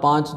5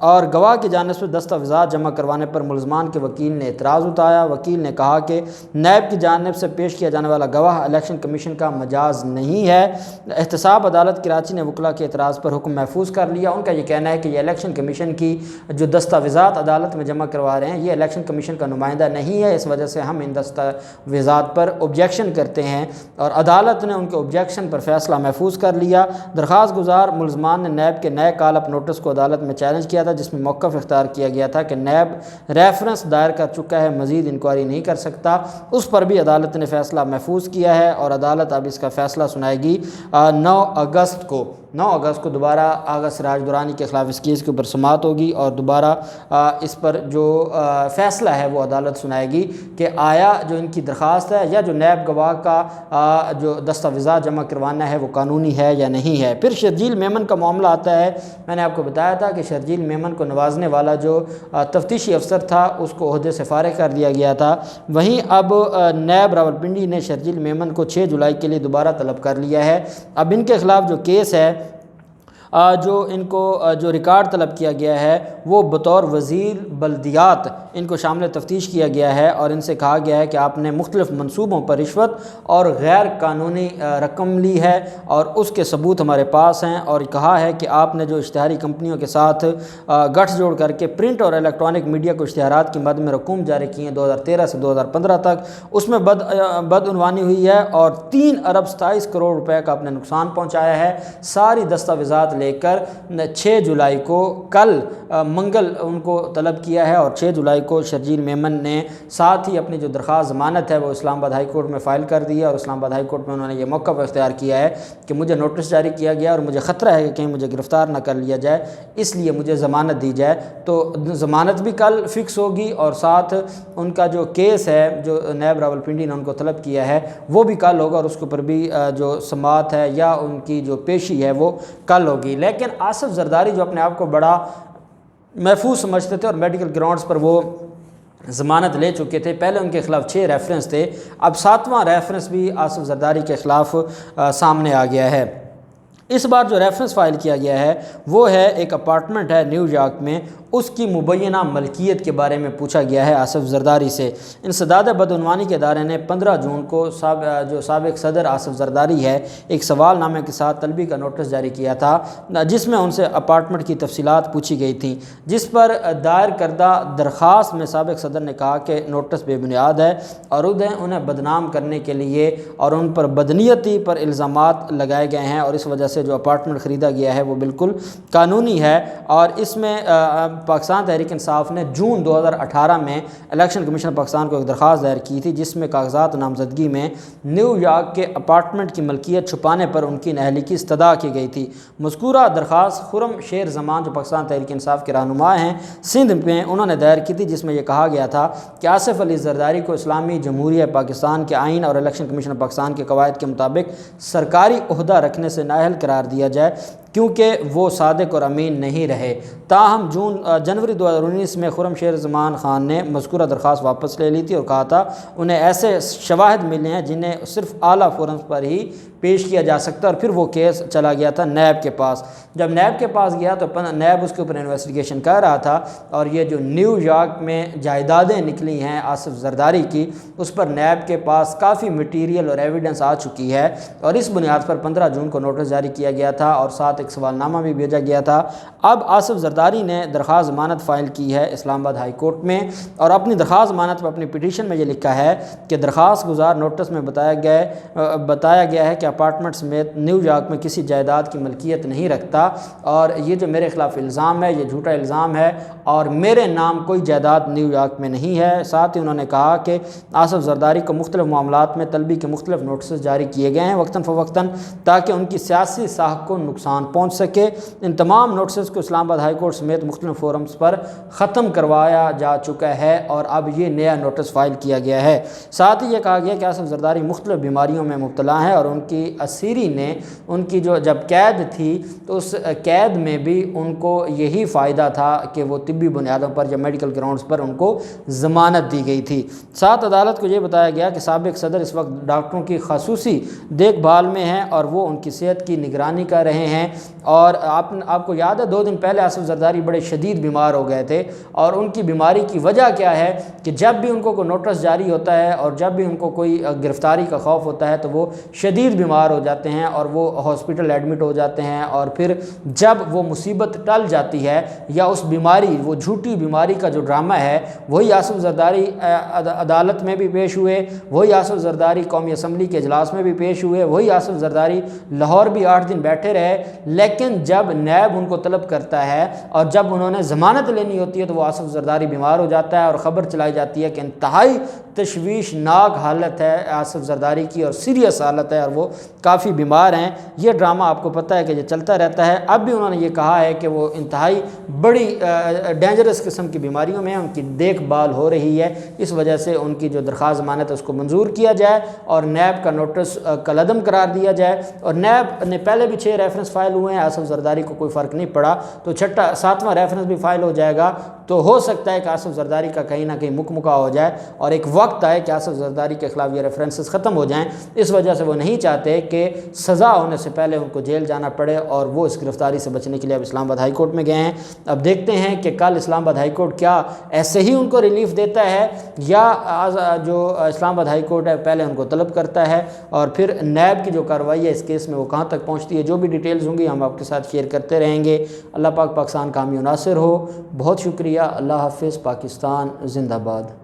اور گواہ کی جانب سے دستاویزات جمع کروانے پر ملزمان کے وکیل نے اعتراض اٹھایا۔ وکیل نے کہا کہ نیب کی جانب سے پیش کیا جانے والا گواہ الیکشن کمیشن کا مجاز نہیں ہے۔ احتساب عدالت کراچی نے وکلاء کے اعتراض پر حکم محفوظ کر لیا۔ ان کا یہ کہنا ہے کہ یہ الیکشن کمیشن کی جو دستاویزات عدالت میں جمع کروا رہے ہیں یہ الیکشن کمیشن کا نمائندہ نہیں ہے، اس وجہ سے ہم ان دستاویزات پر آبجیکشن کرتے ہیں، اور عدالت نے ان کے آبجیکشن پر فیصلہ محفوظ کر لیا۔ درخواست گزار ملزمان نے نیب کے نئے کال اپ نوٹس کو عدالت میں چیلنج کیا تھا، جس میں موقف اختیار کیا گیا تھا کہ نیب ریفرنس دائر کر چکا ہے، مزید انکوائری نہیں کر سکتا۔ اس پر بھی عدالت نے فیصلہ محفوظ کیا ہے، اور عدالت اب اس کا فیصلہ سنائے گی 9 اگست کو دوبارہ آغا سراج درانی کے خلاف اس کیس کے اوپر سماعت ہوگی، اور دوبارہ اس پر جو فیصلہ ہے وہ عدالت سنائے گی کہ آیا جو ان کی درخواست ہے یا جو نیب گواہ کا جو دستاویزات جمع کروانا ہے وہ قانونی ہے یا نہیں ہے۔ پھر شرجیل میمن کا معاملہ آتا ہے۔ میں نے آپ کو بتایا تھا کہ شرجیل میمن کو نوازنے والا جو تفتیشی افسر تھا اس کو عہدے سے فارغ کر دیا گیا تھا۔ وہیں اب نیب راولپنڈی نے شرجیل میمن کو 6 جولائی کے لیے دوبارہ طلب کر لیا ہے۔ اب ان کے خلاف جو کیس ہے، جو ان کو جو ریکارڈ طلب کیا گیا ہے وہ بطور وزیر بلدیات ان کو شامل تفتیش کیا گیا ہے، اور ان سے کہا گیا ہے کہ آپ نے مختلف منصوبوں پر رشوت اور غیر قانونی رقم لی ہے اور اس کے ثبوت ہمارے پاس ہیں، اور کہا ہے کہ آپ نے جو اشتہاری کمپنیوں کے ساتھ گٹھ جوڑ کر کے پرنٹ اور الیکٹرانک میڈیا کو اشتہارات کی مد میں رقوم جاری کی ہیں 2013 سے 2015 تک، اس میں بدعنوانی ہوئی ہے اور 3 ارب 27 کروڑ روپے کا اپنے نقصان پہنچایا ہے۔ ساری دستاویزات لے کر 6 جولائی کو کل منگل ان کو طلب کیا ہے، اور 6 جولائی کو شرجیل میمن نے ساتھ ہی اپنی جو درخواست ضمانت ہے وہ اسلام آباد ہائی کورٹ میں فائل کر دی ہے، اور اسلام آباد ہائی کورٹ میں انہوں نے یہ موقف اختیار کیا ہے کہ مجھے نوٹس جاری کیا گیا اور مجھے خطرہ ہے کہ کہیں مجھے گرفتار نہ کر لیا جائے، اس لیے مجھے ضمانت دی جائے۔ تو ضمانت بھی کل فکس ہوگی، اور ساتھ ان کا جو کیس ہے جو نیب راولپنڈی نے ان کو طلب کیا ہے وہ بھی کل ہوگا، اور اس کے اوپر بھی جو سماعت ہے یا ان کی جو پیشی ہے وہ کل ہوگی۔ لیکن آصف زرداری جو اپنے آپ کو بڑا محفوظ سمجھتے تھے اور میڈیکل گراؤنڈز پر وہ ضمانت لے چکے تھے، پہلے ان کے خلاف 6 ریفرنس تھے، اب 7واں ریفرنس بھی آصف زرداری کے خلاف سامنے آ گیا ہے۔ اس بار جو ریفرنس فائل کیا گیا ہے وہ ہے ایک اپارٹمنٹ ہے نیو یارک میں، اس کی مبینہ ملکیت کے بارے میں پوچھا گیا ہے آصف زرداری سے۔ انسداد بدعنوانی کے ادارے نے 15 جون کو جو سابق صدر آصف زرداری ہے ایک سوال نامے کے ساتھ طلبی کا نوٹس جاری کیا تھا، جس میں ان سے اپارٹمنٹ کی تفصیلات پوچھی گئی تھیں، جس پر دائر کردہ درخواست میں سابق صدر نے کہا کہ نوٹس بے بنیاد ہے اور انہیں بدنام کرنے کے لیے اور ان پر بدنیتی پر الزامات لگائے گئے ہیں، اور اس وجہ سے جو اپارٹمنٹ خریدا گیا ہے وہ بالکل قانونی ہے۔ اور اس میں پاکستان تحریک انصاف نے جون 2018 میں الیکشن کمیشن پاکستان کو ایک درخواست دائر کی تھی، جس میں کاغذات نامزدگی میں نیو یارک کے اپارٹمنٹ کی ملکیت چھپانے پر ان کی نااہلی کی استدعا کی گئی تھی۔ مذکورہ درخواست خرم شیر زمان جو پاکستان تحریک انصاف کے رہنما ہیں سندھ میں انہوں نے دائر کی تھی، جس میں یہ کہا گیا تھا کہ آصف علی زرداری کو اسلامی جمہوریہ پاکستان کے آئین اور الیکشن کمیشن پاکستان کے قواعد کے مطابق سرکاری عہدہ رکھنے سے نااہل قرار دیا جائے کیونکہ وہ صادق اور امین نہیں رہے۔ تاہم جنوری 2019 میں خرم شیر زمان خان نے مذکورہ درخواست واپس لے لی تھی اور کہا تھا انہیں ایسے شواہد ملے ہیں جنہیں صرف اعلیٰ فورمز پر ہی پیش کیا جا سکتا ہے، اور پھر وہ کیس چلا گیا تھا نیب کے پاس۔ جب نیب کے پاس گیا تو نیب اس کے اوپر انویسٹیگیشن کر رہا تھا، اور یہ جو نیو یارک میں جائیدادیں نکلی ہیں آصف زرداری کی اس پر نیب کے پاس کافی مٹیریل اور ایویڈنس آ چکی ہے، اور اس بنیاد پر 15 جون کو نوٹس جاری کیا گیا تھا اور ساتھ ایک سوال نامہ بھی بھیجا گیا تھا۔ اب آصف زرداری نے درخواست ضمانت فائل کی ہے اسلام آباد ہائی کورٹ میں، اور اپنی درخواست ضمانت پر اپنی پٹیشن میں یہ لکھا ہے کہ درخواست گزار نوٹس میں بتایا گیا ہے کہ اپارٹمنٹ سمیت نیو یارک میں کسی جائیداد کی ملکیت نہیں رکھتا، اور یہ جو میرے خلاف الزام ہے یہ جھوٹا الزام ہے اور میرے نام کوئی جائیداد نیو یارک میں نہیں ہے۔ ساتھ ہی انہوں نے کہا کہ آصف زرداری کو مختلف معاملات میں طلبی کے مختلف نوٹسز جاری کیے گئے ہیں وقتاً فوقتاً تاکہ ان کی سیاسی ساکھ کو نقصان پہنچ سکے۔ ان تمام نوٹسز کو اسلام آباد ہائی کورٹ سمیت مختلف فورمز پر ختم کروایا جا چکا ہے، اور اب یہ نیا نوٹس فائل کیا گیا ہے۔ ساتھ ہی یہ کہا گیا کہ آصف زرداری مختلف بیماریوں میں مبتلا ہیں، اور ان کی اسیری نے ان کی جب قید تھی تو اس قید میں بھی ان کو یہی فائدہ تھا کہ وہ طبی بنیادوں پر یا میڈیکل گراؤنڈز پر ان کو ضمانت دی گئی تھی۔ ساتھ عدالت کو یہ بتایا گیا کہ سابق صدر اس وقت ڈاکٹروں کی خصوصی دیکھ بھال میں ہیں اور وہ ان کی صحت کی نگرانی کر رہے ہیں، اور آپ کو یاد ہے 2 دن پہلے آصف زرداری بڑے شدید بیمار ہو گئے تھے، اور ان کی بیماری کی وجہ کیا ہے کہ جب بھی ان کو کوئی نوٹس جاری ہوتا ہے اور جب بھی ان کو کوئی گرفتاری کا خوف ہوتا ہے تو وہ شدید بیمار ہو جاتے ہیں اور وہ ہاسپٹل ایڈمٹ ہو جاتے ہیں، اور پھر جب وہ مصیبت ٹل جاتی ہے یا اس بیماری، وہ جھوٹی بیماری کا جو ڈرامہ ہے، وہی آصف زرداری عدالت میں بھی پیش ہوئے، وہی آصف زرداری قومی اسمبلی کے اجلاس میں بھی پیش ہوئے، وہی آصف زرداری لاہور بھی 8 دن بیٹھے رہے، لیکن جب نیب ان کو طلب کرتا ہے اور جب انہوں نے ضمانت لینی ہوتی ہے تو وہ آصف زرداری بیمار ہو جاتا ہے، اور خبر چلائی جاتی ہے کہ انتہائی تشویشناک حالت ہے آصف زرداری کی اور سیریس حالت ہے اور وہ کافی بیمار ہیں۔ یہ ڈرامہ آپ کو پتہ ہے کہ یہ چلتا رہتا ہے۔ اب بھی انہوں نے یہ کہا ہے کہ وہ انتہائی بڑی ڈینجرس قسم کی بیماریوں میں ان کی دیکھ بھال ہو رہی ہے، اس وجہ سے ان کی جو درخواست ضمانت ہے اس کو منظور کیا جائے اور نیب کا نوٹس کالعدم قرار دیا جائے۔ اور نیب نے پہلے بھی 6 ریفرنس فائل ہوئے ہیں، آصف زرداری کو کوئی فرق نہیں پڑا، تو 7واں ریفرنس بھی فائل ہو جائے گا، تو ہو سکتا ہے کہ آصف زرداری کا کہیں نہ کہیں مکمکا ہو جائے اور ایک وقت آئے کہ آصف زرداری کے خلاف یہ ریفرنسز ختم ہو جائیں۔ اس وجہ سے وہ نہیں چاہتے کہ سزا ہونے سے پہلے ان کو جیل جانا پڑے، اور وہ اس گرفتاری سے بچنے کے لیے اب اسلام آباد ہائی کورٹ میں گئے ہیں۔ اب دیکھتے ہیں کہ کل اسلام آباد ہائی کورٹ کیا ایسے ہی ان کو ریلیف دیتا ہے یا جو اسلام آباد ہائی کورٹ ہے پہلے ان کو طلب کرتا ہے، اور پھر نیب کی جو کارروائی ہے اس کیس میں وہ کہاں تک پہنچتی ہے۔ جو بھی ڈیٹیلز ہوں گی ہم آپ کے ساتھ شیئر کرتے رہیں گے۔ اللہ پاک پاکستان کامیاب و ناصر ہو۔ بہت شکریہ۔ اللہ حافظ۔ پاکستان زندہ باد۔